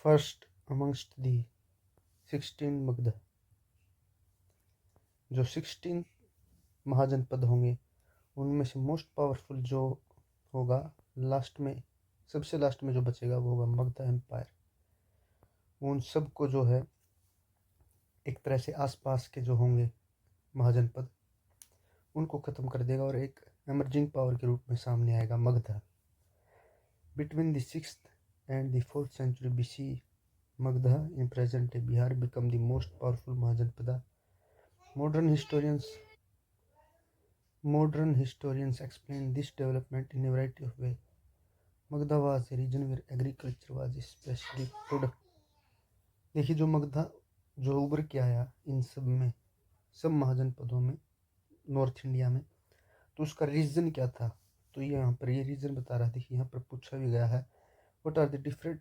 First amongst दी 16 मगध। जो 16 महाजनपद होंगे उनमें से मोस्ट पावरफुल जो होगा, लास्ट में, सबसे लास्ट में जो बचेगा वो होगा मगध एम्पायर। उन सब को जो है एक तरह से आसपास के जो होंगे महाजनपद उनको ख़त्म कर देगा और एक एमर्जिंग पावर के रूप में सामने आएगा Magadh. Between the 6th and the 4th century BC, Magdha in present-day Bihar become the most powerful Mahajanpada. Modern historians explain this development in a variety of ways. Magdha was a region where agriculture was especially productive. देखिए, जो मगधा जो उभर के आया इन सब में, सब महाजनपदों में, नॉर्थ इंडिया में, तो उसका रीज़न क्या था? तो यहाँ पर ये रीज़न बता रहा था कि यहाँ पर पूछा भी गया है, what are the different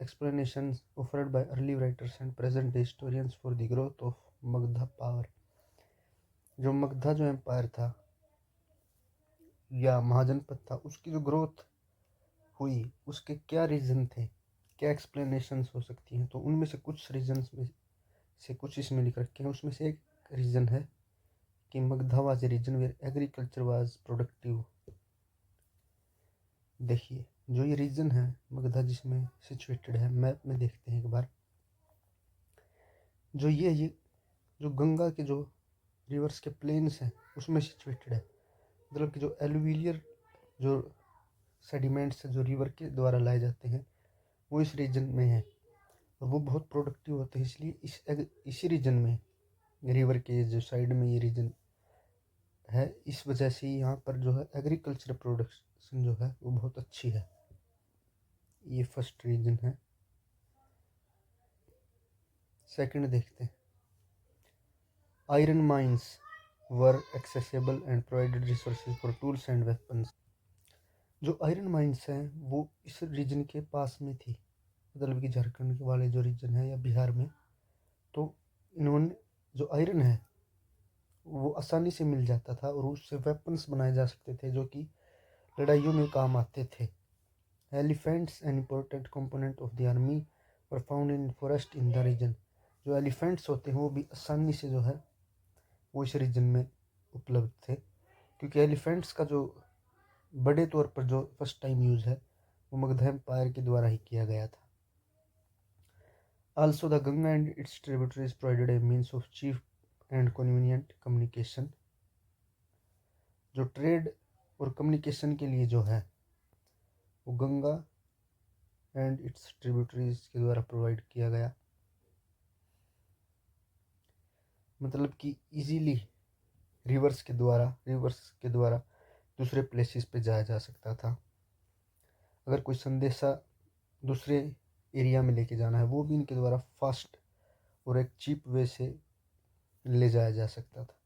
explanations offered by early writers and present day historians for the growth of Magdha power. जो मगधा जो एम्पायर था या महाजनपद था, उसकी जो ग्रोथ हुई उसके क्या रीज़न थे, क्या एक्सप्लेनेशंस हो सकती हैं? तो उनमें से कुछ रीजन्स में से कुछ इसमें लिख रखे हैं। उसमें से एक रीज़न है कि Magadha was a region where agriculture was productive. देखिए, जो ये रीजन है मगधा जिसमें सिचुएटेड है, मैप में देखते हैं एक बार। जो ये जो गंगा के जो रिवर्स के प्लेन्स हैं उसमें सिचुएटेड है, मतलब कि जो एलुविलियर जो सेडिमेंट्स जो रिवर के द्वारा लाए जाते हैं वो इस रीजन में है और वो बहुत प्रोडक्टिव होते हैं, इसलिए इसी रीजन में, रिवर के जो साइड में ये रीजन है, इस वजह से यहाँ पर जो है एग्रीकल्चर प्रोडक्शन जो है वो बहुत अच्छी है। ये फर्स्ट रीजन है। सेकंड देखते हैं, iron mines were accessible and provided resources for tools and weapons. जो आयरन माइंस हैं वो इस रीजन के पास में थी, मतलब कि झारखंड के वाले जो रीजन है या बिहार में, तो इन्होंने जो आयरन है वो आसानी से मिल जाता था और उससे वेपन्स बनाए जा सकते थे जो कि लड़ाइयों में काम आते थे। Elephants an important component of the army were found in forest in the region. जो एलिफेंट्स होते हैं वो भी आसानी से जो है वो इस रीजन में उपलब्ध थे, क्योंकि एलिफेंट्स का जो बड़े तौर पर जो फर्स्ट टाइम यूज़ है वो मगध एम्पायर के द्वारा ही किया गया था। Also, the Ganga and its tributaries provided a means of cheap and convenient communication. जो ट्रेड और कम्युनिकेशन के लिए जो है वो गंगा एंड इट्स ट्रिब्यूटरीज के द्वारा प्रोवाइड किया गया, मतलब कि इजीली रिवर्स के द्वारा दूसरे प्लेसेस पे जाया जा सकता था। अगर कोई संदेशा दूसरे एरिया में लेके जाना है वो भी इनके द्वारा फास्ट और एक चीप वे से ले जाया जा सकता था।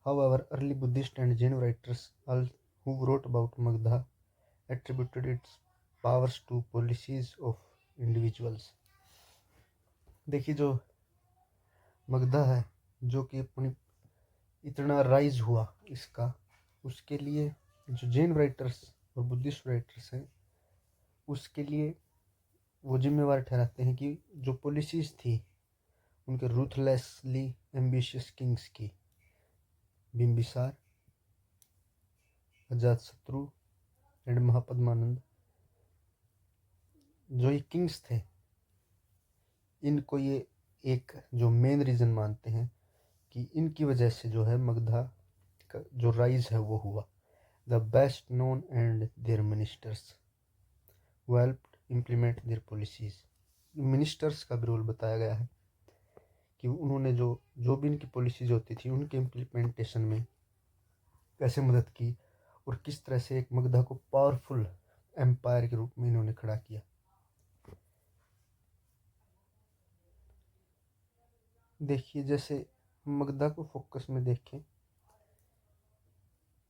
However, early Buddhist and Jain writers who wrote about Magdha attributed its powers to policies of individuals. देखिए, जो मगधा है जो कि अपनी इतना राइज हुआ इसका, उसके लिए जो जैन राइटर्स और बुद्धिस्ट राइटर्स हैं उसके लिए वो जिम्मेवार ठहराते हैं कि जो पॉलिसीज़ थी उनके रूथलेसली एम्बिशियस किंग्स की, बिम्बिसार, अजातशत्रु एंड महापद्मानंद, जो ये किंग्स थे, इनको ये एक जो मेन रीज़न मानते हैं कि इनकी वजह से जो है मगधा का जो राइज है वो हुआ। The best known and their ministers who helped implement their policies. Ministers का भी रोल बताया गया है कि उन्होंने जो भी इनकी पॉलिसीज होती थी उनके इम्प्लीमेंटेशन में कैसे मदद की और किस तरह से एक मगधा को पावरफुल एम्पायर के रूप में इन्होंने खड़ा किया। देखिए, जैसे मगधा को फोकस में देखें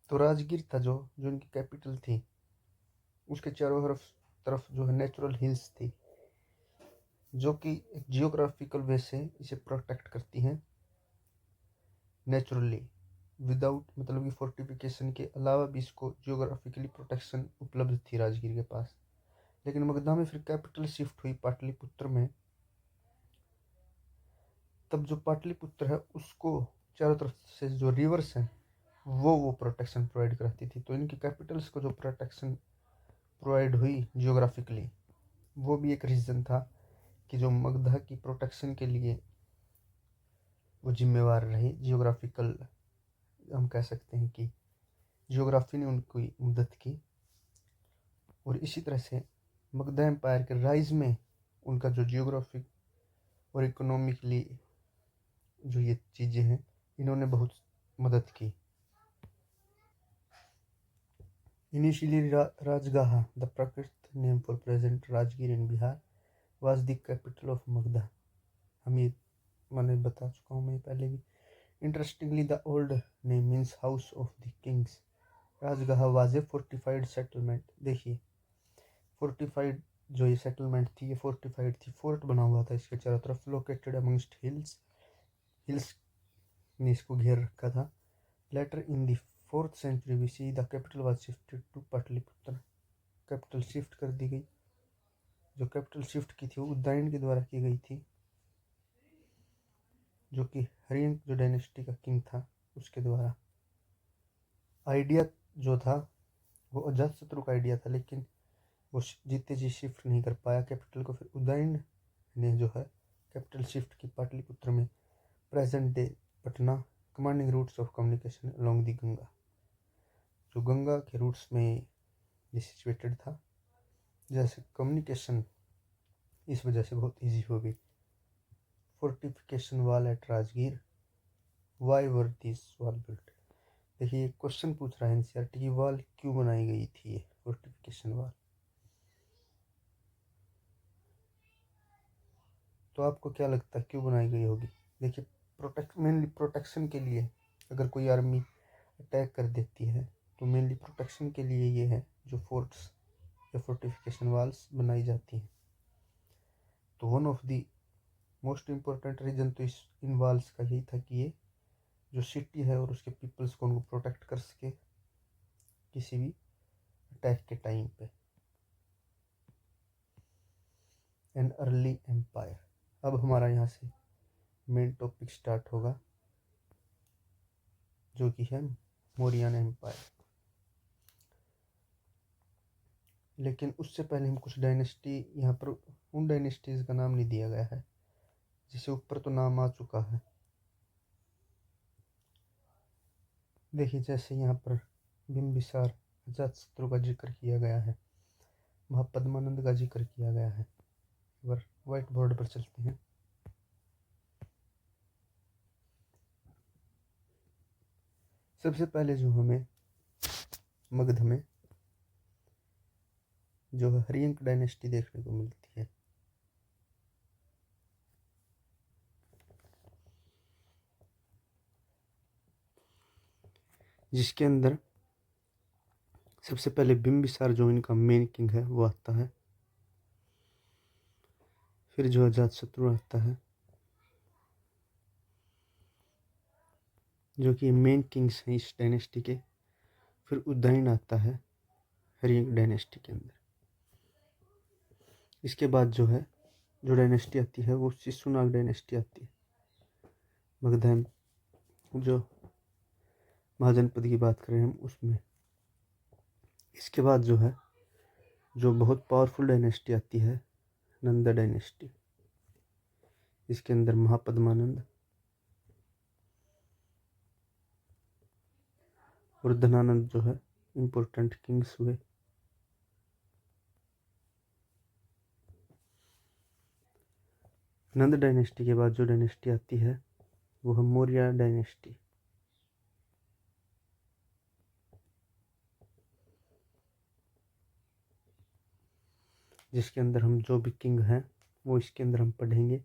तो राजगीर था जो इनकी कैपिटल थी, उसके चारों तरफ जो है नेचुरल हिल्स थी जो कि एक जियोग्राफिकल वे से इसे प्रोटेक्ट करती हैं नेचुरली, विदाउट, मतलब कि फोर्टिफिकेशन के अलावा भी इसको जियोग्राफिकली प्रोटेक्शन उपलब्ध थी राजगीर के पास। लेकिन मगधा में फिर कैपिटल शिफ्ट हुई पाटलिपुत्र में, तब जो पाटलिपुत्र है उसको चारों तरफ से जो रिवर्स है वो प्रोटेक्शन प्रोवाइड कराती थी। तो इनकी कैपिटल्स को जो प्रोटेक्शन प्रोवाइड हुई जियोग्राफिकली, वो भी एक रीज़न था कि जो मगधा की प्रोटेक्शन के लिए वो जिम्मेवार रहे। जियोग्राफिकल हम कह सकते हैं कि जियोग्राफी ने उनकी मदद की। और इसी तरह से मगधा एम्पायर के राइज में उनका जो जियोग्राफिक और इकोनॉमिकली जो ये चीज़ें हैं इन्होंने बहुत मदद की। Initially Rajagaha, the Prakrit name for present Rajgir in Bihar, was the capital of Magadha. हम ये मैंने बता चुका हूँ मैं पहले भी। Interestingly the old name means house of the kings. Rajagaha was a fortified settlement. देखिए फोर्टिफाइड जो ये सेटलमेंट थी ये फोर्टिफाइड थी, फोर्ट बना हुआ था इसके चारों तरफ, लोकेटेड अमंगस्ट हिल्स, हिल्स ने इसको घेर रखा था। Later in the 4th century BC the capital was shifted to Pataliputra. Capital shift कर दी गई। जो कैपिटल शिफ्ट की थी वो उदयन के द्वारा की गई थी, जो कि हरियंक जो डायनेस्टी का किंग था उसके द्वारा। आइडिया जो था वो अजातशत्रु का आइडिया था, लेकिन वो जीते जी शिफ्ट नहीं कर पाया कैपिटल को। फिर उदयन ने जो है कैपिटल शिफ्ट की पाटलिपुत्र में, present day Patna, commanding routes of communication along the Ganga. जो गंगा के रूट्स में ये सिचुएटेड था, जैसे कम्युनिकेशन इस वजह से बहुत इजी हो गई। Fortification wall at Rajgir, why were this wall built. देखिए क्वेश्चन पूछ रहा है एनसीईआरटी की, वॉल क्यों बनाई गई थी ये फोर्टिफिकेशन वॉल। तो आपको क्या लगता है क्यों बनाई गई होगी? देखिए मेनली प्रोटेक्शन के लिए। अगर कोई आर्मी अटैक कर देती है तो मेनली प्रोटेक्शन के लिए ये है जो फोर्ट्स या फोर्टिफिकेशन वॉल्स बनाई जाती हैं। तो one of the most important region तो इस इन वॉल्स का यही था कि ये जो सिटी है और उसके पीपल्स को उनको प्रोटेक्ट कर सके किसी भी अटैक के टाइम पे। An early empire. अब हमारा यहाँ से मेन टॉपिक स्टार्ट होगा जो कि है मौर्यन एम्पायर। लेकिन उससे पहले हम कुछ डायनेस्टी, यहाँ पर उन डायनेस्टीज का नाम नहीं दिया गया है जिसे ऊपर तो नाम आ चुका है। देखिए जैसे यहाँ पर बिम्बिसार, अजातशत्रु का जिक्र किया गया है, महापद्मानंद का जिक्र किया गया है। एक बार व्हाइट बोर्ड पर चलते हैं। सबसे पहले जो हमें मगध में जो हरियंक डायनेस्टी देखने को मिलती है, जिसके अंदर सबसे पहले बिम्बिसार जो इनका मेन किंग है वो आता है। फिर जो अजातशत्रु आता है जो कि मेन किंग्स हैं इस डायनेस्टी के। फिर उदयन आता है हरियंक डायनेस्टी के अंदर। इसके बाद जो है जो डायनेस्टी आती है वो शिशुनाग डायनेस्टी आती है। मगध जो महाजनपद की बात करें हम उसमें। इसके बाद जो है जो बहुत पावरफुल डायनेस्टी आती है नंदा डायनेस्टी। इसके अंदर महापद्मानंद और धनानंद जो है इम्पोर्टेंट किंग्स हुए। नंद डायनेस्टी के बाद जो डायनेस्टी आती है वो है मौर्य डायनेस्टी। जिसके अंदर हम जो भी किंग हैं वो इसके अंदर हम पढ़ेंगे।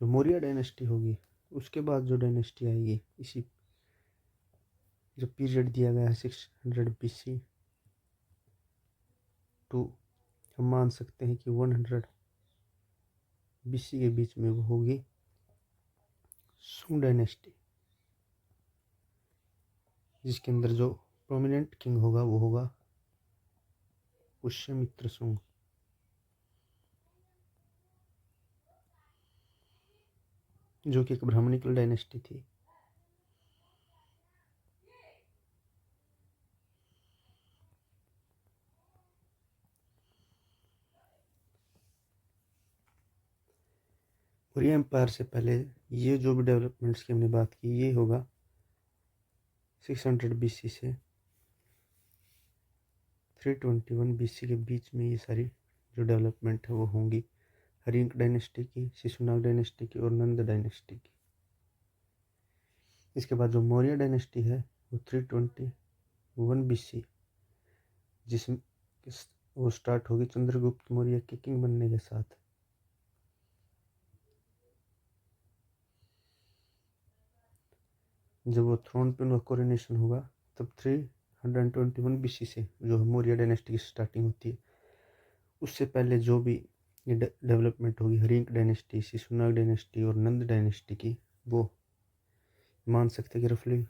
जो मौर्य डायनेस्टी होगी उसके बाद जो डायनेस्टी आएगी, इसी जो पीरियड दिया गया है 600 BC टू हम मान सकते हैं कि 100 BC के बीच में वो होगी सुंग डायनेस्टी। जिसके अंदर जो प्रोमिनेंट किंग होगा वो होगा पुष्यमित्र सुंग। जो कि एक ब्राह्मणिकल डायनेस्टी थी। मौर्य एम्पायर से पहले ये जो भी डेवलपमेंट्स की हमने बात की, ये होगा 600 BC से 321 BC के बीच में ये सारी जो डेवलपमेंट है वो होंगी, हरिंक डायनेस्टी की, शिशुनाग डायनेस्टी की और नंद डायनेस्टी की। इसके बाद जो मौर्य डायनेस्टी है वो 321 BC जिसमें वो स्टार्ट होगी चंद्रगुप्त मौर्य के किंग बनने के साथ। जब वो थ्रोन पे उनका कोरोनेशन होगा तब 321 BC से जो मौर्य डायनेस्टी की स्टार्टिंग होती है। उससे पहले जो भी ये डेवलपमेंट होगी हरिंक डायनेस्टी, शिशुनाग डायनेस्टी और नंद डायनेस्टी की, वो मान सकते कि रफली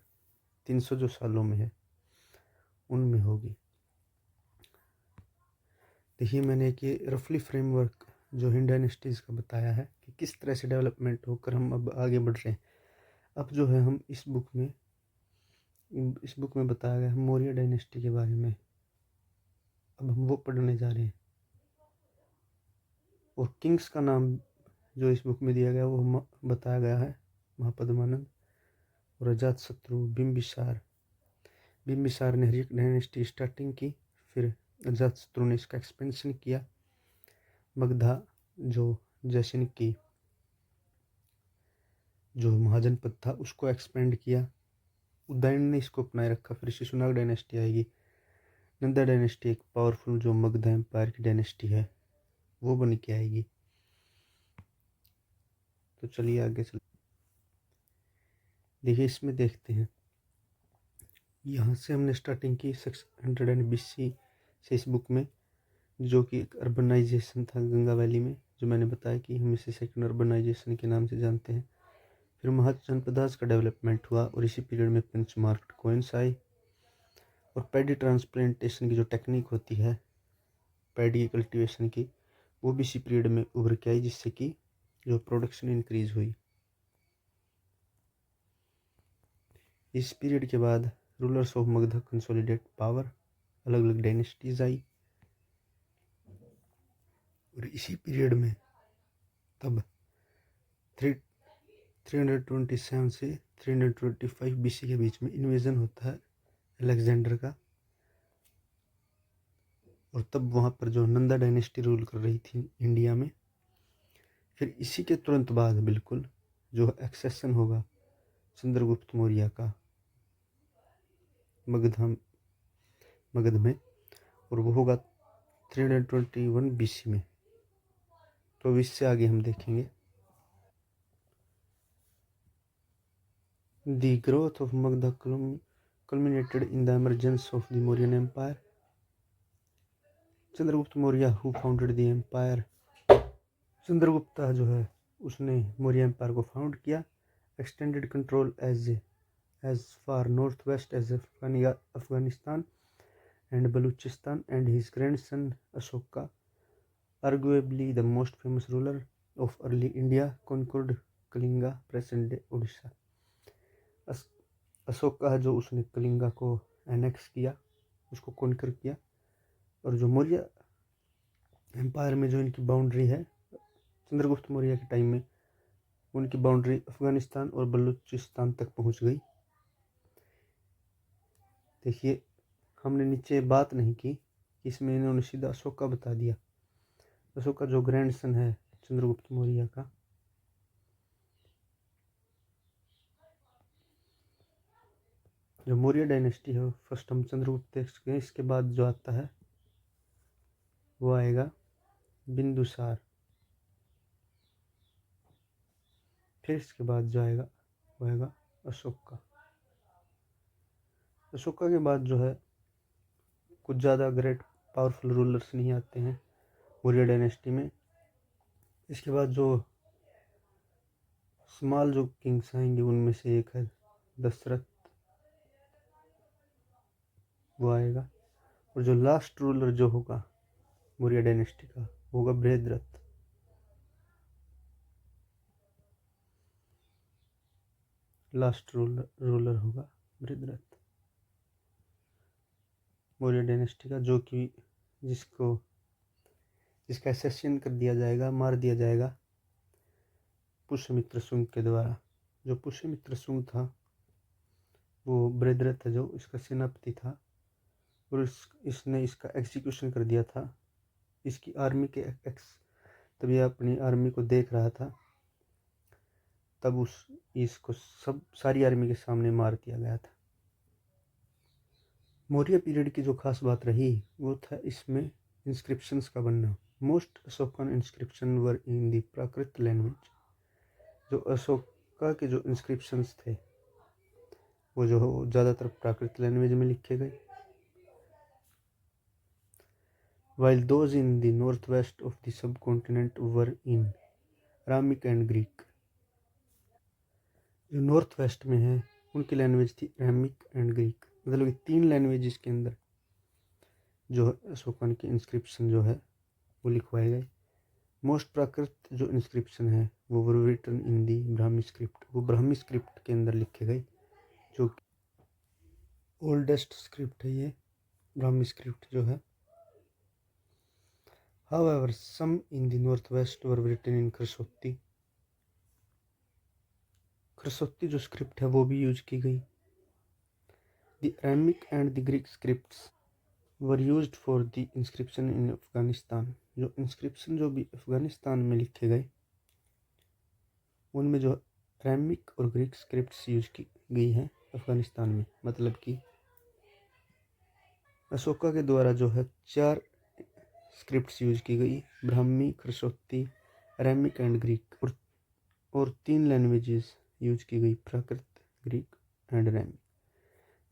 300 जो सालों में है उनमें होगी। देखिए मैंने एक ये रफली फ्रेमवर्क जो हिंद डायनेस्टीज़ का बताया है कि किस तरह से डेवलपमेंट होकर हम अब आगे बढ़ रहे हैं। अब जो है हम इस बुक में बताया गया है मौर्य डायनेस्टी के बारे में, अब हम वो पढ़ने जा रहे हैं। और किंग्स का नाम जो इस बुक में दिया गया वो बताया गया है महापद्मानंद और अजातशत्रु, बिंबिसार। बिंबिसार ने हरिक डायनेस्टी स्टार्टिंग की, फिर अजातशत्रु ने इसका एक्सपेंशन किया। मगधा जो जैसलमेर की जो महाजनपद था उसको एक्सपेंड किया। उदयन ने इसको अपनाए रखा। फिर शिशुनाग डायनेस्टी आएगी। नंदा डायनेस्टी एक पावरफुल जो मगधा एम्पायर की डायनेस्टी है वो बन के आएगी। तो चलिए आगे चल। देखिए इसमें देखते हैं, यहाँ से हमने स्टार्टिंग की 600 BC से इस बुक में, जो कि एक अर्बनाइजेशन था गंगा वैली में, जो मैंने बताया कि हम इसे सेकंड अर्बनाइजेशन के नाम से जानते हैं। फिर महाजनपदास का डेवलपमेंट हुआ और इसी पीरियड में पंच मार्क्ड कॉइन्स आई। और पैडी ट्रांसप्लांटेशन की जो टेक्निक होती है पैडी कल्टीवेशन की, वो भी इसी पीरियड में उभर के आई, जिससे कि जो प्रोडक्शन इंक्रीज हुई। इस पीरियड के बाद rulers of Magadha consolidate power, अलग अलग डायनेस्टीज आई। और इसी पीरियड में तब 327 से 325 BC के बीच में इन्वेजन होता है अलेक्जेंडर का। और तब वहाँ पर जो नंदा डायनेस्टी रूल कर रही थी इंडिया में। फिर इसी के तुरंत बाद बिल्कुल जो एक्सेशन होगा चंद्रगुप्त मौर्य का मगध में, और वो होगा 321 BC में। तो इससे आगे हम देखेंगे। The growth of Magda culminated in the emergence of the Mauryan Empire. Chandragupta Maurya who founded the empire. Chandragupta जो है उसने मौर्य एम्पायर को फाउंड किया। Extended control as far northwest as Afghanistan and Baluchistan, and his grandson Ashoka, arguably the most famous ruler of early India, conquered Kalinga, present day Odisha. Ashoka जो उसने कलिंगा को annex किया, उसको कॉन्कर किया। और जो मौर्य एम्पायर में जो इनकी बाउंड्री है चंद्रगुप्त मौर्य के टाइम में, उनकी बाउंड्री अफगानिस्तान और बलूचिस्तान तक पहुंच गई। देखिए हमने नीचे बात नहीं की, इसमें इन्होंने सीधा अशोका बता दिया। अशोका जो ग्रैंडसन है चंद्रगुप्त मौर्य का। जो मौर्य डायनेस्टी है फर्स्ट हम चंद्रगुप्त देखेंगे, इसके बाद जो आता है वो आएगा बिंदुसार। फिर इसके बाद जो आएगा वो आएगा अशोका। अशोका के बाद जो है कुछ ज़्यादा ग्रेट पावरफुल रूलर्स नहीं आते हैं मौर्य डायनेस्टी में। इसके बाद जो स्मॉल जो किंग्स आएंगे उनमें से एक है दशरथ, वो आएगा। और जो लास्ट रूलर जो होगा मौर्य डायनेस्टी का होगा बृहद्रथ। लास्ट रूलर होगा बृहद्रथ मौर्य डायनेस्टी का, जो कि जिसका असैसिन कर दिया जाएगा, मार दिया जाएगा पुष्यमित्र शुंग के द्वारा। जो पुष्यमित्र शुंग था वो बृहद्रथ जो इसका सेनापति था, और इसने इसका एग्जीक्यूशन कर दिया था। इसकी आर्मी के तब ये अपनी आर्मी को देख रहा था, तब इसको सारी आर्मी के सामने मार दिया गया था। मौर्य पीरियड की जो खास बात रही वो था इसमें इंस्क्रिप्शंस का बनना। Most Ashokan inscription were in the Prakrit language. जो अशोका के जो इंस्क्रिप्शंस थे वो जो ज़्यादातर प्राकृत लैंग्वेज में लिखे गए, while those in the northwest of the subcontinent were in Aramaic and Greek। जो नॉर्थ वेस्ट में है उनकी लैंग्वेज थी अरामिक एंड ग्रीक। मतलब कि 3 लैंग्वेज के अंदर जो अशोकन के इंस्क्रिप्शन जो है वो लिखवाए गए। मोस्ट प्राकृत जो इंस्क्रिप्शन है वो were written in the Brahmi script. वो ब्राह्मी स्क्रिप्ट के अंदर लिखे गए, जो ओल्डेस्ट स्क्रिप्ट है ये ब्राह्मी स्क्रिप्ट जो है। However, some in the northwest were written in खरस्वती। खरस्वती जो स्क्रिप्ट है वो भी यूज की गई। The Aramaic and the Greek scripts were used for the inscription in Afghanistan. जो इंस्क्रिप्शन जो भी अफगानिस्तान में लिखे गए उनमें जो अरामिक और ग्रीक स्क्रिप्ट्स यूज की गई हैं अफगानिस्तान में। मतलब कि अशोका के द्वारा जो है 4 स्क्रिप्ट्स यूज की गई, ब्राह्मी, खरस्वती, अरामिक एंड ग्रीक, और 3 लैंग्वेजेस यूज की गई, प्राकृत, ग्रीक एंड अरामिक।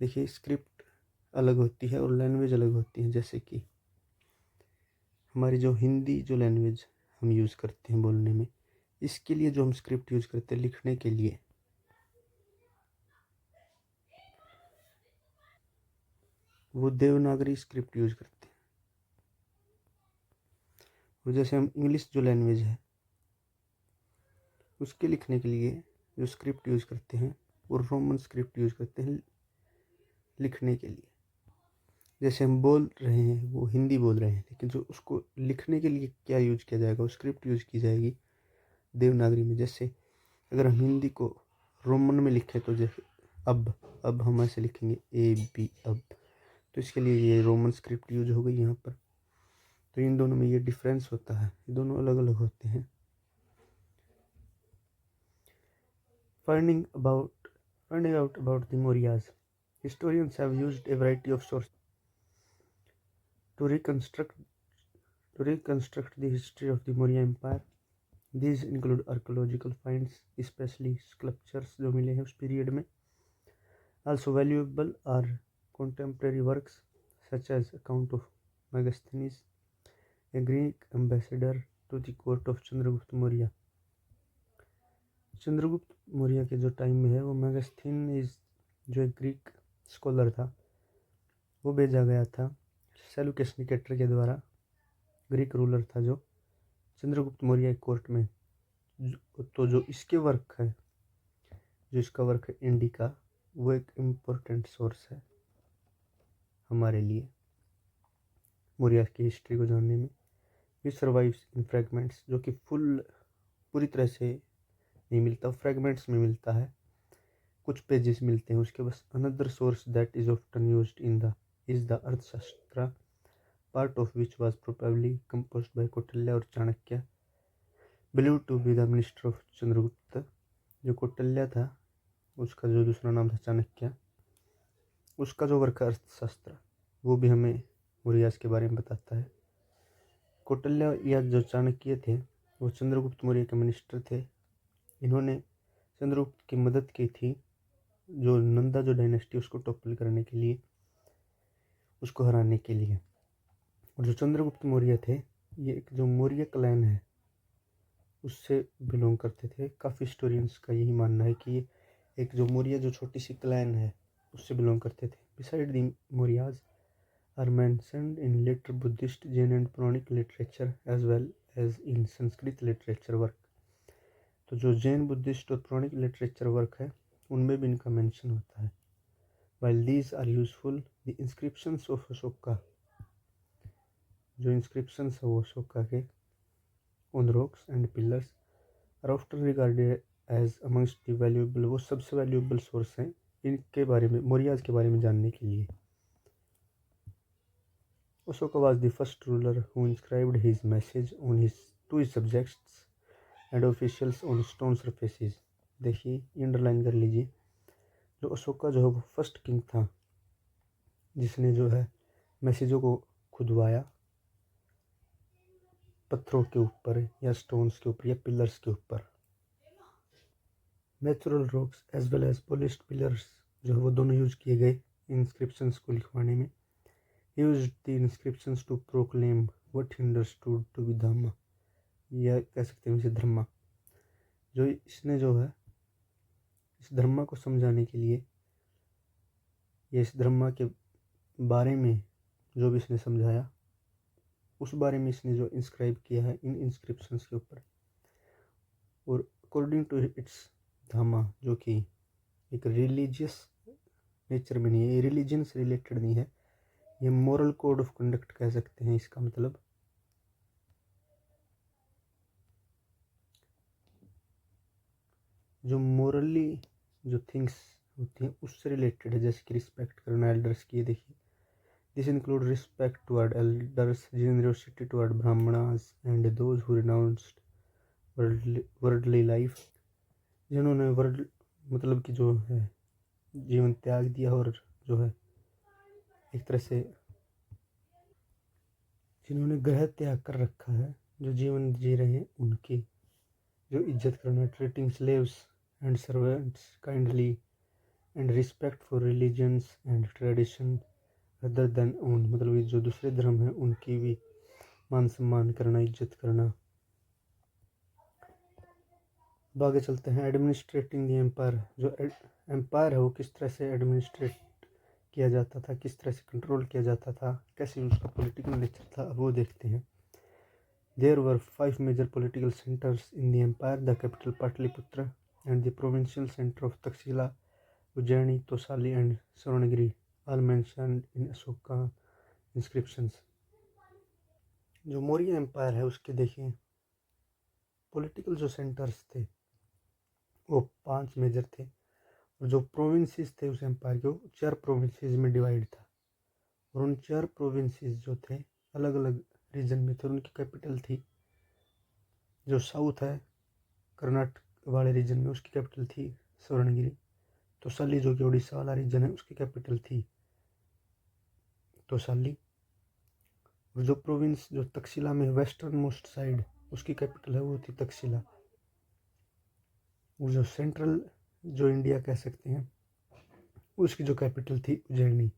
देखिए स्क्रिप्ट अलग होती है और लैंग्वेज अलग होती है। जैसे कि हमारी जो हिंदी जो लैंग्वेज हम यूज़ करते हैं बोलने में, इसके लिए जो हम स्क्रिप्ट यूज़ करते हैं लिखने के लिए, वो देवनागरी स्क्रिप्ट यूज़ करते हैं। और जैसे हम इंग्लिश जो लैंग्वेज है उसके लिखने के लिए जो स्क्रिप्ट यूज़ करते हैं वो रोमन स्क्रिप्ट यूज़ करते हैं लिखने के लिए। जैसे हम बोल रहे हैं वो हिंदी बोल रहे हैं, लेकिन जो उसको लिखने के लिए क्या यूज किया जाएगा, वो स्क्रिप्ट यूज की जाएगी देवनागरी में। जैसे अगर हम हिंदी को रोमन में लिखें तो जैसे अब हम ऐसे लिखेंगे AB अब, तो इसके लिए ये रोमन स्क्रिप्ट यूज हो गई यहाँ पर। तो इन दोनों में ये डिफरेंस होता है, ये दोनों अलग अलग होते हैं। Finding out about the Mauryas, historians have used a variety of sources to reconstruct the history of the Maurya Empire. These include archaeological finds, especially sculptures जो मिले हैं उस पीरियड में। Also valuable are contemporary works such as account of Megasthenes, a Greek ambassador to the court of Chandragupta Maurya. Chandragupta Maurya के जो time में है वो मेगास्थनीज जो एक ग्रीक स्कॉलर था वो भेजा गया था सेल्यूकस निकेटर के द्वारा। ग्रीक रूलर था जो चंद्रगुप्त मौर्य कोर्ट में। तो जो इसके वर्क है, जो इसका वर्क है इंडिका, वो एक इम्पोर्टेंट सोर्स है हमारे लिए मौर्य की हिस्ट्री को जानने में। वी सर्वाइव्स इन फ्रेगमेंट्स, जो कि पूरी तरह से नहीं मिलता, फ्रेगमेंट्स में मिलता है, कुछ पेजेस मिलते हैं उसके। बस another source that is often used is the Arthashastra, part of which was probably composed by Kautilya और Chanakya, believed to be the minister of Chandragupta. जो कौटिल्य था उसका जो दूसरा नाम था चाणक्य, उसका जो वर्क है अर्थशास्त्र वो भी हमें मौर्यास के बारे में बताता है। कौटिल्य या जो चाणक्य थे वो चंद्रगुप्त मौर्य के मिनिस्टर थे। इन्होंने चंद्रगुप्त की मदद की थी जो नंदा जो डायनेस्टी उसको टॉपल करने के लिए, उसको हराने के लिए। और जो चंद्रगुप्त मौर्य थे ये एक जो मौर्य क्लैन है उससे बिलोंग करते थे। काफ़ी हिस्टोरियंस का यही मानना है कि ये एक जो मौर्य जो छोटी सी क्लैन है उससे बिलोंग करते थे। Beside the Mauryas are mentioned in later Buddhist, Jain and Puranic literature as well as in Sanskrit literature work। तो जो जैन, बुद्धिस्ट और पुराणिक लिटरेचर वर्क है उनमें भी इनका मेंशन होता है। While these are useful, the inscriptions of Ashoka, जो इंस्क्रिप्शंस है वो अशोका के on rocks and pillars are often regarded as amongst the valuable, वो सबसे वैल्यूएबल सोर्स हैं इनके बारे में, मौर्याज के बारे में जानने के लिए। Ashoka was the first ruler who inscribed his message on his to his subjects and officials on stone surfaces। देखिए अंडरलाइन कर लीजिए, जो अशोका जो है वो फर्स्ट किंग था जिसने जो है मैसेजों को खुदवाया पत्थरों के ऊपर या स्टोन्स के ऊपर या पिलर्स के ऊपर। Natural rocks as well as polished pillars जो है वो दोनों यूज किए गए इंस्क्रिप्शंस को लिखवाने में। Used the inscriptions to proclaim what he understood to be dhamma, या कह सकते हैं इसे धर्मा। जो इसने जो है इस धर्मा को समझाने के लिए या इस धर्मा के बारे में जो भी इसने समझाया उस बारे में इसने जो इंस्क्राइब किया है इन इंस्क्रिप्शंस के ऊपर। और अकॉर्डिंग टू इट्स धामा, जो कि एक रिलीजियस नेचर में नहीं है, ये रिलीजन से रिलेटेड नहीं है, ये मोरल कोड ऑफ कंडक्ट कह सकते हैं इसका मतलब। जो मोरली जो थिंग्स होती हैं उससे रिलेटेड है, जैसे कि रिस्पेक्ट करना एल्डर्स की। देखिए this include respect toward elders, generosity toward Brahmanas and those who renounced worldly life, जिन्होंने वर्ल्ड मतलब कि जो है जीवन त्याग दिया और जो है एक तरह से जिन्होंने ग्रह त्याग कर रखा है, जो जीवन जी रहे हैं उनकी जो इज्जत करना। Treating slaves and servants kindly and respect for religions and tradition other than own, मतलब ये जो दूसरे धर्म हैं उनकी भी मान सम्मान करना, इज्जत करना। अब आगे चलते हैं। एडमिनिस्ट्रेटिंग द एम्पायर, जो एम्पायर है वो किस तरह से एडमिनिस्ट्रेट किया जाता था, किस तरह से कंट्रोल किया जाता था, कैसे उसका पॉलिटिकल नेचर था, वो देखते हैं। There were 5 major political centres in the empire, the capital Pataliputra and the provincial centre of Takshashila, Ujjaini, Tosali and Suvarnagiri, all mentioned in Ashoka inscriptions. जो मौर्य एम्पायर है उसके देखिए पॉलिटिकल जो सेंटर्स थे वो 5 मेजर थे, और जो प्रोविंसेस थे उस एम्पायर के 4 प्रोविंसेस में डिवाइड था, और उन 4 प्रोविंसेस जो थे अलग अलग रीजन में थे। उनकी कैपिटल थी, जो साउथ है कर्नाटक वाले रीजन में उसकी कैपिटल थी स्वर्णगिरी। तोसाली जो कि उड़ीसा वाला रीजन है उसकी कैपिटल थी तोसाली। और जो प्रोविंस जो तक्षशिला में वेस्टर्न मोस्ट साइड उसकी कैपिटल है वो थी तक्षशिला। और जो सेंट्रल जो इंडिया कह सकते हैं उसकी जो कैपिटल थी उज्जैनी।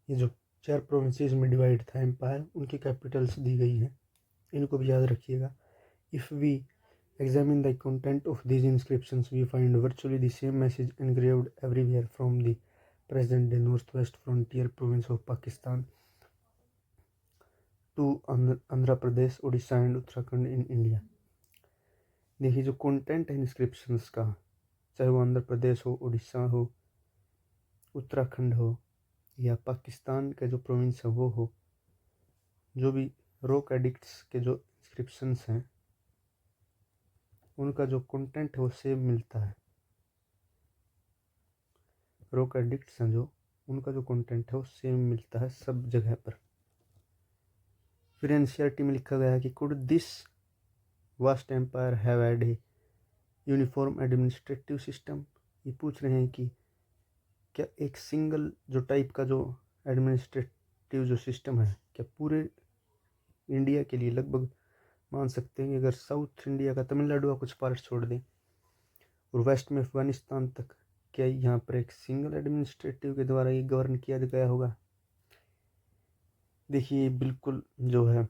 ये जो 4 प्रोविंसेस में डिवाइड था एम्पायर, उनकी कैपिटल्स दी गई हैं, इनको भी याद रखिएगा। If we examine the content of these inscriptions we find virtually the same message engraved everywhere from the present day north west frontier province of Pakistan to Andhra Pradesh, Odisha and Uttarakhand in India. देखिए जो content है inscriptions का, चाहे वो आंध्र प्रदेश हो, उड़ीसा हो, उत्तराखंड हो या पाकिस्तान का जो प्रोविंस है वो हो, जो भी रॉक एडिक्ट्स के जो इंस्क्रिप्शंस हैं उनका जो कंटेंट है वो सेम मिलता है। रॉक एडिक्ट्स हैं जो उनका जो कंटेंट है वो सेम मिलता है सब जगह पर। फिर एनसीईआरटी में लिखा गया है कि could this vast empire have had a uniform administrative system. ये पूछ रहे हैं कि क्या एक सिंगल जो टाइप का जो एडमिनिस्ट्रेटिव जो सिस्टम है क्या पूरे इंडिया के लिए लगभग मान सकते हैं कि अगर साउथ इंडिया का तमिलनाडु का कुछ पार्ट छोड़ दें और वेस्ट में अफगानिस्तान तक, क्या यहाँ पर एक सिंगल एडमिनिस्ट्रेटिव के द्वारा ये गवर्न किया गया होगा? देखिए बिल्कुल जो है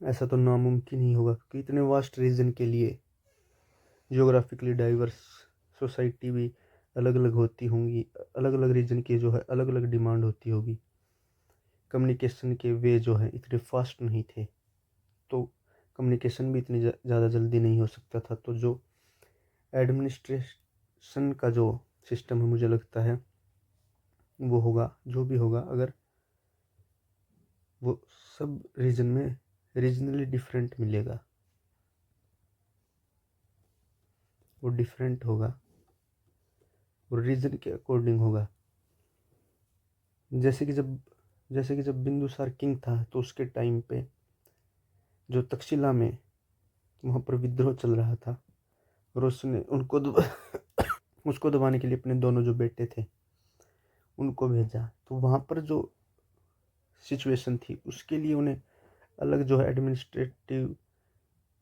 ऐसा तो नामुमकिन ही होगा, क्योंकि इतने वास्ट रीजन के लिए जियोग्राफिकली डाइवर्स सोसाइटी भी अलग अलग होती होंगी, अलग अलग रीजन की जो है अलग अलग डिमांड होती होगी। कम्युनिकेशन के वे जो है इतने फास्ट नहीं थे, तो कम्युनिकेशन भी इतनी ज़्यादा जल्दी नहीं हो सकता था। तो जो एडमिनिस्ट्रेशन का जो सिस्टम है, मुझे लगता है वो होगा, जो भी होगा, अगर वो सब रीजन में रीजनली डिफरेंट मिलेगा, वो डिफरेंट होगा और रीजन के अकॉर्डिंग होगा। जैसे कि जब बिंदुसार किंग था, तो उसके टाइम पे जो तक्षशिला में वहाँ पर विद्रोह चल रहा था, और उसने उसको दबाने के लिए अपने दोनों जो बेटे थे उनको भेजा। तो वहाँ पर जो सिचुएशन थी उसके लिए उन्हें अलग जो है एडमिनिस्ट्रेटिव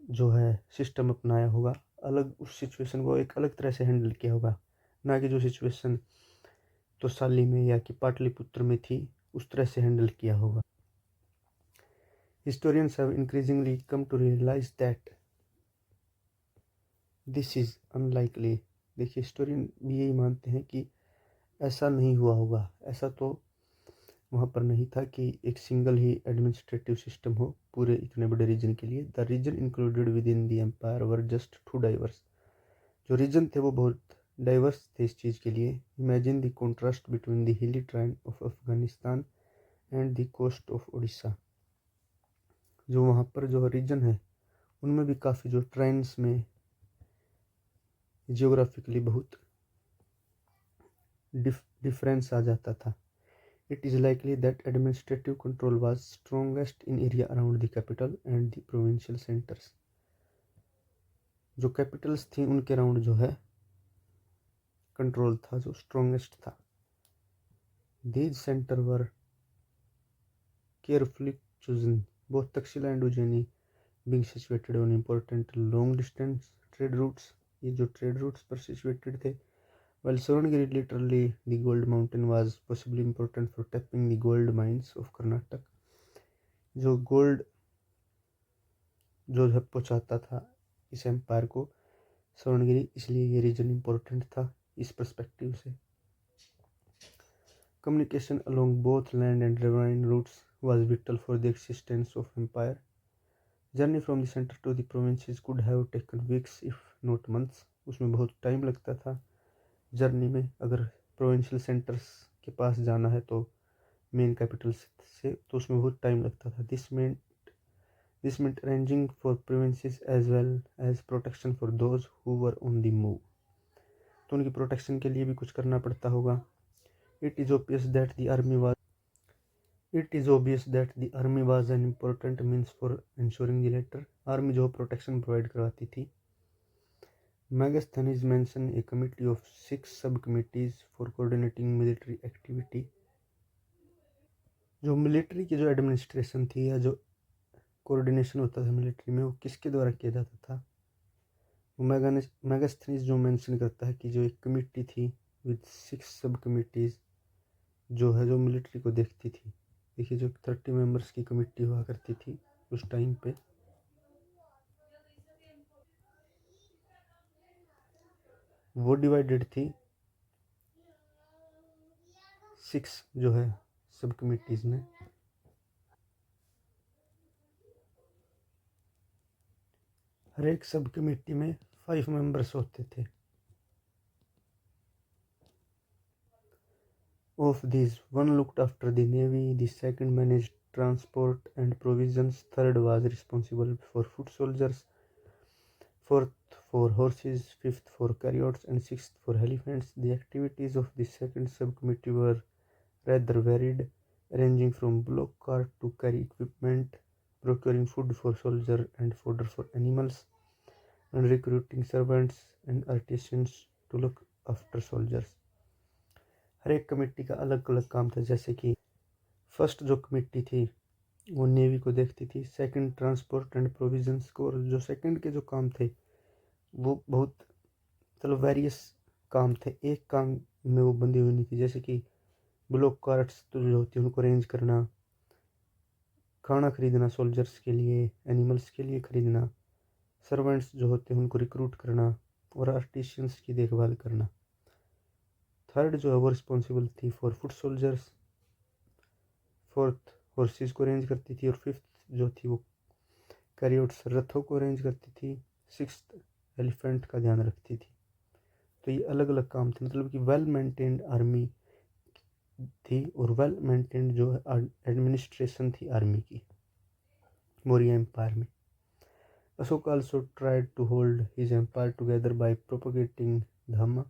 जो है सिस्टम अपनाया होगा, अलग उस सिचुएशन को एक अलग तरह से हैंडल किया होगा, ना कि जो सिचुएशन तोसाली में या कि पाटलिपुत्र में थी उस तरह से हैंडल किया होगा। Historians have increasingly come to realize that this is unlikely। देखिए, हिस्टोरियन भी यही मानते हैं कि ऐसा नहीं हुआ होगा। ऐसा तो वहाँ पर नहीं था कि एक सिंगल ही एडमिनिस्ट्रेटिव सिस्टम हो पूरे इतने बड़े रीजन के लिए। The region included within the empire were just too diverse. जो रीजन थे वो बहुत डाइवर्स थे इस चीज़ के लिए। Imagine the contrast between the hilly terrain of Afghanistan and the coast of Odisha. जो वहाँ पर जो रीजन है उनमें भी काफ़ी जो ट्राइन्स में जियोग्राफिकली बहुत डिफरेंस आ जाता था। It is likely that administrative control was strongest in area around the capital and the provincial centers। जो कैपिटल्स थी उनके अराउंड जो है कंट्रोल था जो स्ट्रॉन्गेस्ट था। These centre were carefully chosen, both Takshila and Ujjaini being situated on important long distance trade routes। ये जो ट्रेड रूट्स पर सिचुएटेड थे। While Savangiri, literally the gold mountain, was possibly important for tapping the gold mines of Karnataka। जो gold जो है पहुँचाता था इस एम्पायर को सवर्णगिरी, इसलिए ये रीजन इम्पोर्टेंट था इस पर्सपेक्टिव से। Communication along both land and riverine routes was vital for the existence of empire. Journey from the centre to the provinces could have taken weeks if not months. उसमें बहुत time लगता था journey में। अगर provincial centres के पास जाना है तो मेन कैपिटल से, तो उसमें बहुत टाइम लगता था। This meant arranging for provinces as well as protection for those who were on the move। तो उनकी प्रोटेक्शन के लिए भी कुछ करना पड़ता होगा। It is obvious that the army was an important means for ensuring the latter। Army जो प्रोटेक्शन प्रोवाइड करवाती थी। Megasthenes mention a committee of 6 subcommittees for coordinating military activity। जो मिलिट्री की जो एडमिनिस्ट्रेशन थी या जो कोऑर्डिनेशन होता था मिलिट्री में, वो किसके द्वारा किया जाता था। मेगास्थनीज जो मेंशन करता है कि जो एक कमेटी थी विद 6 सब कमिटीज़ जो है जो मिलिट्री को देखती थी। देखिए, जो 30 मेंबर्स की कमेटी हुआ करती थी उस टाइम पे, वो डिवाइडेड थी 6 जो है सब कमिटीज़ में। हर एक सब कमेटी में 5 मेंबर्स होते थे। Of these, one looked after the navy, the second managed transport and provisions, third was responsible for foot soldiers, fourth for horses, fifth for chariots, and sixth for elephants। The activities of the second subcommittee were rather varied, ranging from block cart to carry equipment, procuring food for soldiers and fodder for animals, and recruiting servants and artisans to look after soldiers। हर एक committee का अलग अलग काम था। जैसे कि first जो committee थी वो नेवी को देखती थी, सेकंड ट्रांसपोर्ट एंड प्रोविजंस को, और जो सेकंड के जो काम थे वो बहुत मतलब वेरियस काम थे, एक काम में वो बंधी हुई नहीं थी। जैसे कि ब्लॉक कार्ट्स तो जो होती है उनको अरेंज करना, खाना खरीदना सोल्जर्स के लिए, एनिमल्स के लिए खरीदना, सर्वेंट्स जो होते हैं उनको रिक्रूट करना, और आर्टिशियंस की देखभाल करना। थर्ड जो है वो रिस्पॉन्सिबल थी for foot soldiers, fourth horses को अरेंज करती थी, और फिफ्थ जो थी वो कैरियोट्स रथों को अरेंज करती थी, सिक्स्थ एलिफेंट का ध्यान रखती थी। तो ये अलग अलग काम थे, मतलब कि वेल मेंटेन्ड आर्मी थी और वेल मेंटेन्ड जो है एडमिनिस्ट्रेशन थी आर्मी की मौर्य एम्पायर में। Ashok also tried to hold his empire together by propagating धम्मा।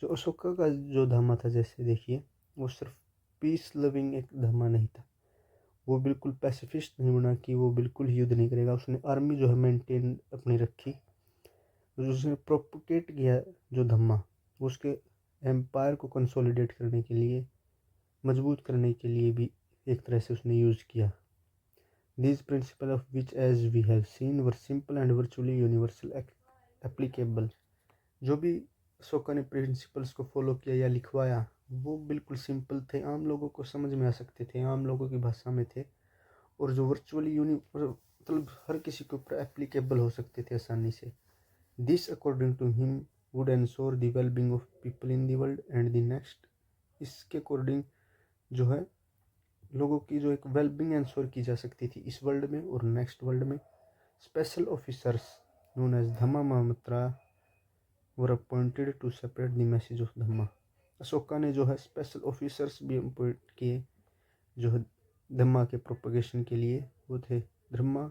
जो अशोका का जो धम्मा था, जैसे देखिए, वो सिर्फ पीस लविंग एक धम्मा नहीं था, वो बिल्कुल पैसिफिस्ट नहीं बना कि वो बिल्कुल ही युद्ध नहीं करेगा। उसने आर्मी जो है मेंटेन अपनी रखी, उसने प्रोपोगेट किया जो धम्मा, वो उसके एम्पायर को कंसोलिडेट करने के लिए, मजबूत करने के लिए भी एक तरह से उसने यूज़ किया। These principles of which, as we have seen, were simple and virtually universal applicable। जो भी अशोका ने प्रिंसिपल्स को फॉलो किया या लिखवाया, वो बिल्कुल सिंपल थे, आम लोगों को समझ में आ सकते थे, आम लोगों की भाषा में थे, और जो वर्चुअली मतलब हर किसी के ऊपर एप्लीकेबल हो सकते थे आसानी से। This according to him would ensure the wellbeing of people in the world and the next. इसके अकॉर्डिंग जो है लोगों की जो एक वेलबींग इंश्योर की जा सकती थी इस वर्ल्ड में और नेक्स्ट वर्ल्ड में। Special officers known as dhamma mahamantra were appointed to separate the message of dhamma. Ashoka ने जो है स्पेशल ऑफिसर्स भी अपॉइंट किए जो है धम्मा के प्रोपगेशन के लिए। वो थे धम्मा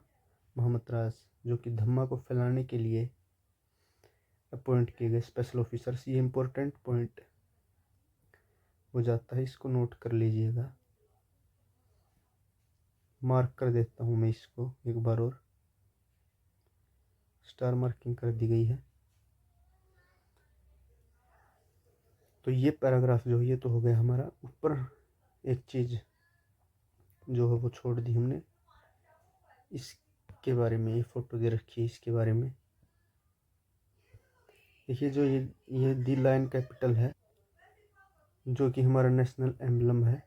महामंत्रास, जो कि धम्मा को फैलाने के लिए अपॉइंट किए गए स्पेशल ऑफिसर्स। ये इंपॉर्टेंट पॉइंट हो जाता है, इसको नोट कर लीजिएगा, मार्क कर देता हूँ मैं इसको एक बार और, स्टार मार्किंग कर दी गई है। तो ये पैराग्राफ जो है ये तो हो गया हमारा। ऊपर एक चीज़ जो है वो छोड़ दी हमने, इसके बारे में, ये फोटो दे रखी है इसके बारे में। देखिए जो ये दी लायन कैपिटल है, जो कि हमारा नेशनल एम्बलम है,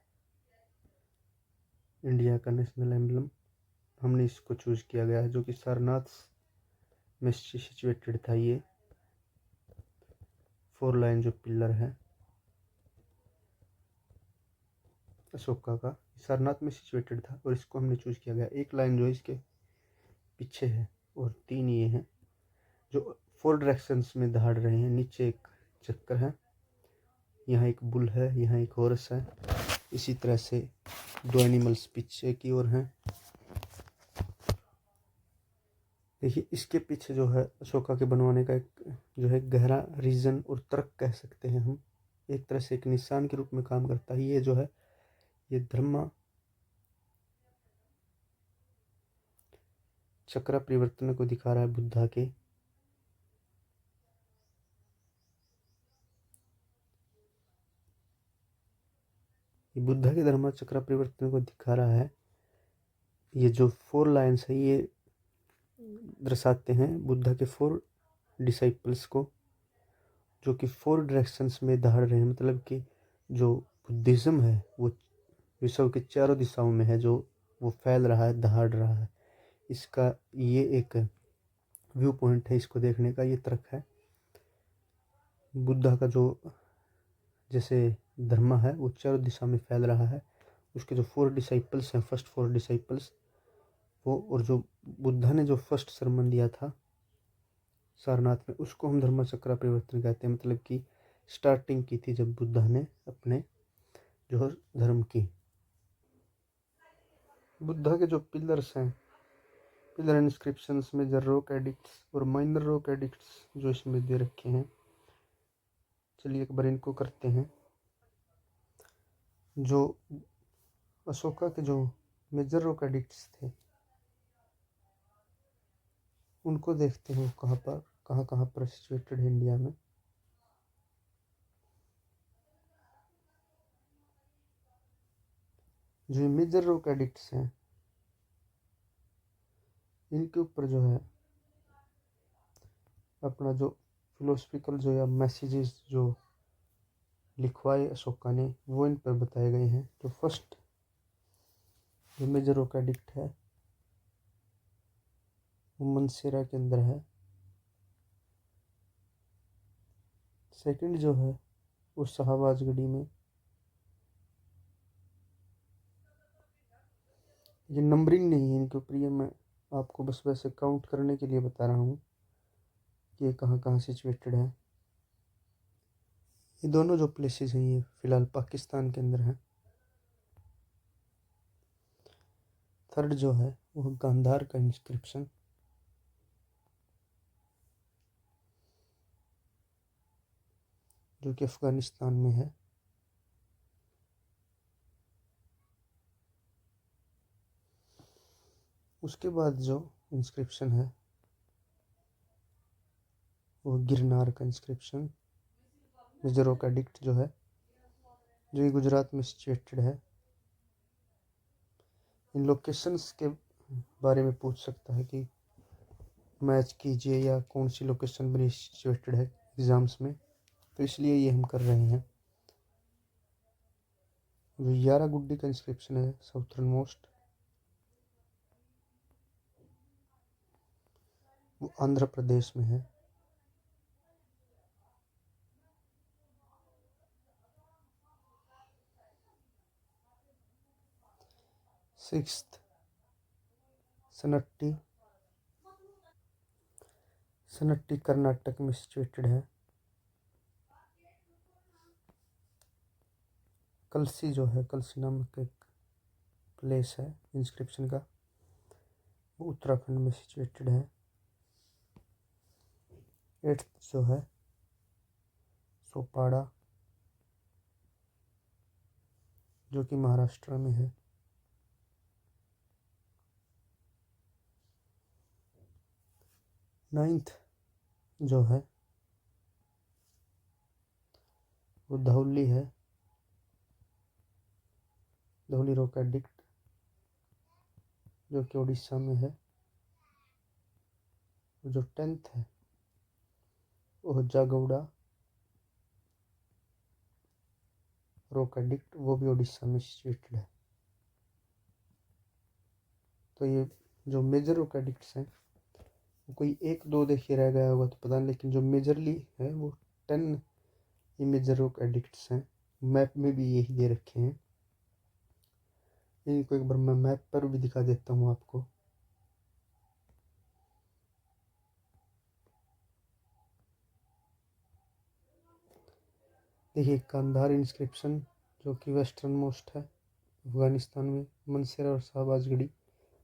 इंडिया का नेशनल एम्बलम। हमने इसको चूज़ किया गया है, जो कि सारनाथ में सिचुएटेड था। ये 4 लाइन जो पिलर है अशोका का, सारनाथ में सिचुएटेड था, और इसको हमने चूज़ किया गया। एक लाइन जो इसके पीछे है और 3 ये हैं जो 4 डायरेक्शंस में दहाड़ रहे हैं। नीचे एक चक्कर है, यहाँ एक बुल है, यहाँ एक हॉर्स है, इसी तरह से 2 एनिमल्स पीछे की ओर हैं। देखिए इसके पीछे जो है अशोका के बनवाने का एक जो है गहरा रीज़न और तर्क कह सकते हैं हम, एक तरह से एक निशान के रूप में काम करता है। ये जो है ये धर्मा चक्र परिवर्तन को दिखा रहा है बुद्धा के। ये बुद्धा के धर्मा चक्र परिवर्तन को दिखा रहा है। ये जो 4 लाइन्स है ये दर्शाते हैं बुद्धा के 4 डिसाइपल्स को, जो कि 4 डायरेक्शंस में दहाड़ रहे हैं। मतलब कि जो बुद्धिज़्म है वो विश्व के चारों दिशाओं में है, जो वो फैल रहा है, दहाड़ रहा है। इसका ये एक व्यू पॉइंट है, इसको देखने का ये तर्क है। बुद्धा का जो जैसे धर्म है वो चारों दिशा में फैल रहा है, उसके जो 4 डिसाइपल्स हैं, फर्स्ट 4 डिसाइपल्स वो, और जो बुद्धा ने जो फर्स्ट सरमन दिया था सारनाथ में, उसको हम धर्म चक्र परिवर्तन कहते हैं। मतलब कि स्टार्टिंग की थी जब बुद्धा ने अपने जो धर्म की। बुद्धा के जो पिलर्स हैं, पिलर इंस्क्रिप्शंस में मेजर रॉक एडिक्ट्स और माइनर रॉक एडिक्ट्स जो इसमें दे रखे हैं, चलिए एक बार इनको करते हैं। जो अशोका के जो मेजर रॉक एडिक्ट्स थे उनको देखते हैं कहाँ कहाँ पर सिचुएटेड है इंडिया में। जो मेजर रॉक एडिक्ट्स हैं इनके ऊपर जो है अपना जो फिलोसफिकल जो या मैसेजेस जो लिखवाए अशोका ने वो इन पर बताए गए हैं। जो फर्स्ट जो मेजर रॉक एडिक्ट है वो मनसेरा के अंदर है। सेकंड जो है और शाहबाजगढ़ी में। ये नंबरिंग नहीं है इनके ऊपर, ये मैं आपको बस वैसे काउंट करने के लिए बता रहा हूँ कि ये कहाँ कहाँ सिचुएटेड है। ये दोनों जो प्लेसेस हैं ये फ़िलहाल पाकिस्तान के अंदर हैं। थर्ड जो है वो गांधार का इंस्क्रिप्शन, जो कि अफ़गानिस्तान में है। उसके बाद जो इंस्क्रिप्शन है वो गिरनार का इंस्क्रिप्शन, मिजोरो का डिक्ट जो है, जो कि गुजरात में सिचुएटेड है। इन लोकेशंस के बारे में पूछ सकता है कि मैच कीजिए या कौन सी लोकेशन बड़ी सिचुएटेड है एग्ज़ाम्स में, तो इसलिए ये हम कर रहे हैं। जो यारागुड्डी का इंस्क्रिप्शन है साउथर्न मोस्ट, वो आंध्र प्रदेश में है। सिक्स्थ सनट्टी, सनट्टी कर्नाटक में सिचुएटेड है। कलसी जो है, कलसी नामक एक प्लेस है इंस्क्रिप्शन का, वो उत्तराखंड में सिचुएटेड है। एट्थ जो है सोपाड़ा, जो कि महाराष्ट्र में है। नाइन्थ जो है वो धौली है, धौली रोका डिक्ट, जो कि उड़ीसा में है। जो 10th है वो जागौड़ा रोका डिक्ट, वो भी उड़ीसा में सिचुएटेड है। तो ये जो मेजर रोका डिक्ट्स हैं, कोई एक दो देखिए रह गया होगा तो पता नहीं, लेकिन जो मेजरली है वो 10 ये मेजर रोक एडिक्ट्स हैं। मैप में भी यही दे रखे हैं। इनको एक बार मैं मैप पर भी दिखा देता हूँ आपको। देखिए कांधार इंस्क्रिप्शन, जो कि वेस्टर्न मोस्ट है अफगानिस्तान में। मनसेरा और शाहबाजगढ़ी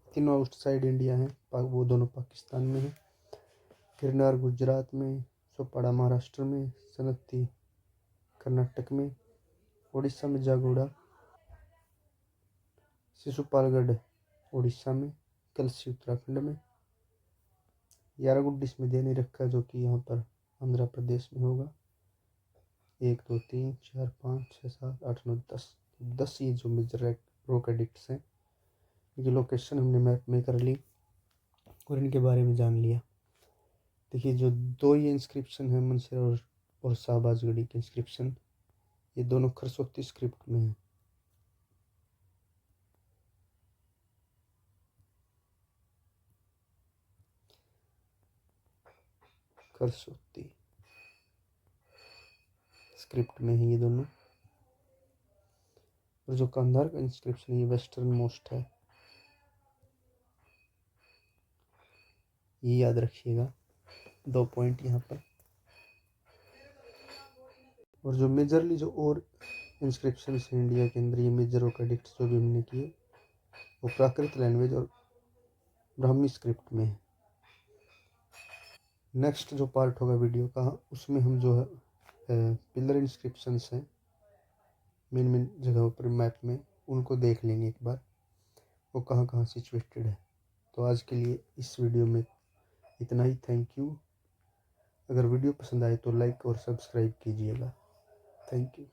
तीनों आउट साइड इंडिया हैं, वो दोनों पाकिस्तान में हैं। गिरनार गुजरात में, सोपाड़ा महाराष्ट्र में, सनत्ती कर्नाटक में, उड़ीसा में जागोड़ा, शिशुपालगढ़ उड़ीसा में, कलसी उत्तराखंड में, यारागुड्डी इसमें दे नहीं रखा, जो कि यहाँ पर आंध्र प्रदेश में होगा। 1 2 3 4 5 6 7 8 9 10 ये जो मेजर रोक एडिक्ट्स हैं, इनकी लोकेशन हमने मैप में कर ली और इनके बारे में जान लिया। देखिए जो दो ये इंस्क्रिप्शन है मनसेरा और शाहबाजगढ़ी के इंस्क्रिप्शन, ये दोनों खरसोती स्क्रिप्ट में है। खरसोती स्क्रिप्ट में है ये दोनों। और जो कांधार का इंस्क्रिप्शन ये वेस्टर्न मोस्ट है, ये याद रखिएगा। 2 पॉइंट यहाँ पर। और जो मेजरली जो और इंस्क्रिप्शन है इंडिया के अंदर, ये मेजर और एडिक्ट्स जो भी हमने किए, वो प्राकृत लैंग्वेज और ब्राह्मी स्क्रिप्ट में है। नेक्स्ट जो पार्ट होगा वीडियो का, उसमें हम जो है पिलर इंस्क्रिप्शंस हैं मेन मेन जगहों पर मैप में, उनको देख लेंगे एक बार, वो कहाँ कहाँ सिचुएटेड है। तो आज के लिए इस वीडियो में इतना ही। Thank you. अगर वीडियो पसंद आए तो लाइक और सब्सक्राइब कीजिएगा। Thank you.